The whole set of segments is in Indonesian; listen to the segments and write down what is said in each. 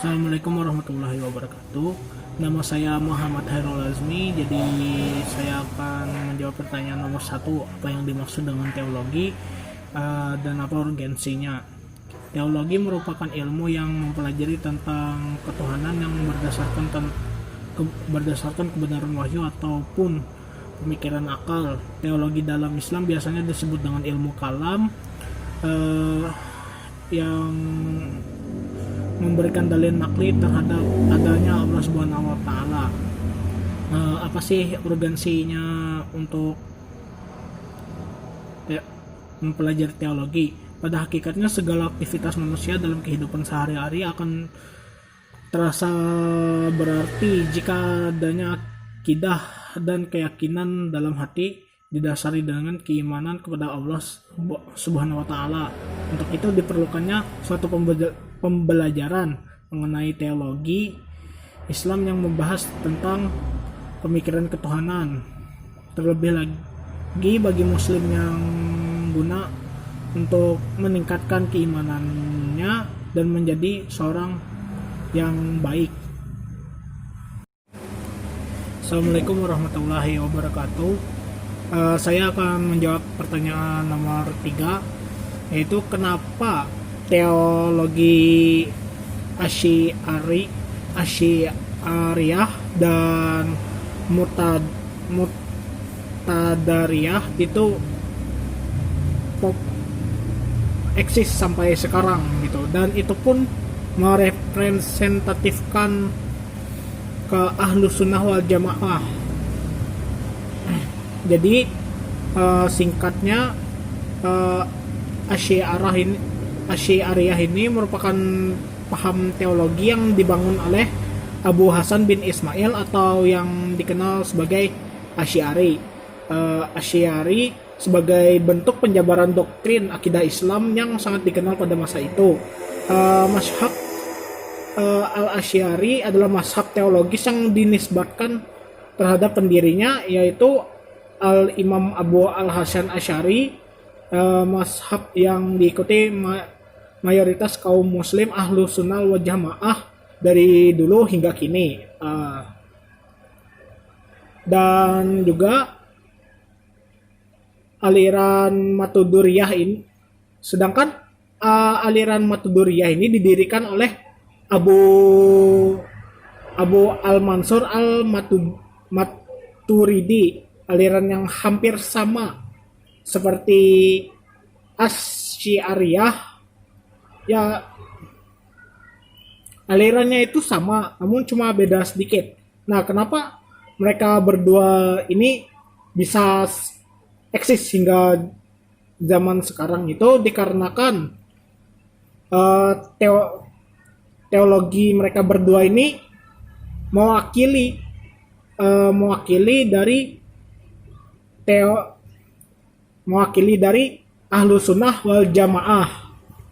Assalamualaikum warahmatullahi wabarakatuh. Nama saya Muhammad Hairul Azmi. Jadi saya akan menjawab pertanyaan nomor satu, apa yang dimaksud dengan teologi dan apa urgensinya. Teologi merupakan ilmu yang mempelajari tentang ketuhanan yang berdasarkan kebenaran wahyu ataupun pemikiran akal. Teologi dalam Islam biasanya disebut dengan ilmu kalam, yang memberikan dalil nakli terhadap adanya Allah Subhanahu wa taala. Apa sih urgensinya untuk mempelajari teologi? Pada hakikatnya segala aktivitas manusia dalam kehidupan sehari-hari akan terasa berarti jika adanya akidah dan keyakinan dalam hati didasari dengan keimanan kepada Allah Subhanahu wa taala. Untuk itu diperlukannya suatu pembelajaran mengenai teologi Islam yang membahas tentang pemikiran ketuhanan. Terlebih lagi bagi muslim yang guna untuk meningkatkan keimanannya dan menjadi seorang yang baik. Assalamualaikum warahmatullahi wabarakatuh. Saya akan menjawab pertanyaan nomor 3, yaitu kenapa teologi Asy'ariyah dan Mu'tadariyah itu eksis sampai sekarang gitu, dan itu pun merepresentatifkan ke Ahlus Sunnah wal Jamaah. Jadi singkatnya, Asy'ariyah ini merupakan paham teologi yang dibangun oleh Abu Hasan bin Ismail atau yang dikenal sebagai Asy'ari. Asy'ari sebagai bentuk penjabaran doktrin akidah Islam yang sangat dikenal pada masa itu. Mazhab Al-Asy'ari adalah mazhab teologis yang dinisbatkan terhadap pendirinya, yaitu Al-Imam Abu Al-Hasan Asy'ari. Mazhab yang diikuti mayoritas kaum muslim ahlu sunnah wal jamaah dari dulu hingga kini. Dan juga aliran Matuduriyah ini, sedangkan aliran Matuduriyah ini didirikan oleh Abu Al-Mansur Al-Maturidi, aliran yang hampir sama seperti Asy'ariyah. Ya, alirannya itu sama, namun cuma beda sedikit. Nah, kenapa mereka berdua ini bisa eksis hingga zaman sekarang? Itu dikarenakan teologi mereka berdua ini mewakili dari ahlu sunnah wal jamaah.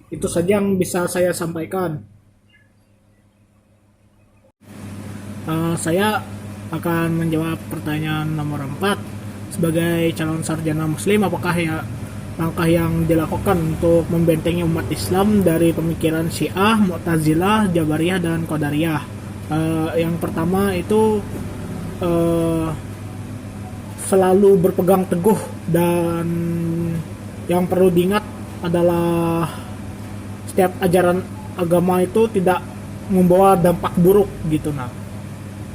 Itu saja yang bisa saya sampaikan. Saya akan menjawab pertanyaan nomor 4. Sebagai calon sarjana muslim, apakah langkah yang dilakukan untuk membentengi umat Islam dari pemikiran Syiah, Mu'tazilah, Jabariyah, dan Qadariyah? Yang pertama itu selalu berpegang teguh, dan yang perlu diingat adalah setiap ajaran agama itu tidak membawa dampak buruk gitu. Nah,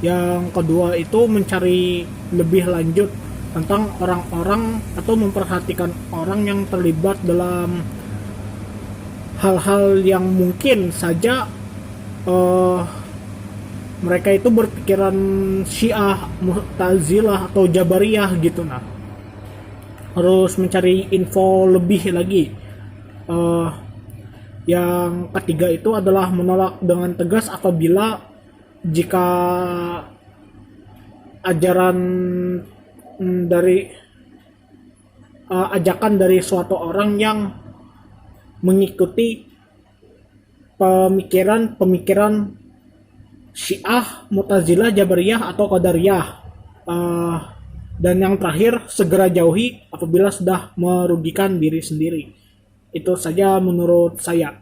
yang kedua itu mencari lebih lanjut tentang orang-orang atau memperhatikan orang yang terlibat dalam hal-hal yang mungkin saja mereka itu berpikiran Syiah, Mu'tazilah, atau Jabariyah gitu. Nah, harus mencari info lebih lagi. Yang ketiga itu adalah menolak dengan tegas apabila jika ajakan dari suatu orang yang mengikuti pemikiran Syiah, Mu'tazilah, Jabariyah, atau Qadariyah. Dan yang terakhir, segera jauhi apabila sudah merugikan diri sendiri. Itu saja menurut saya.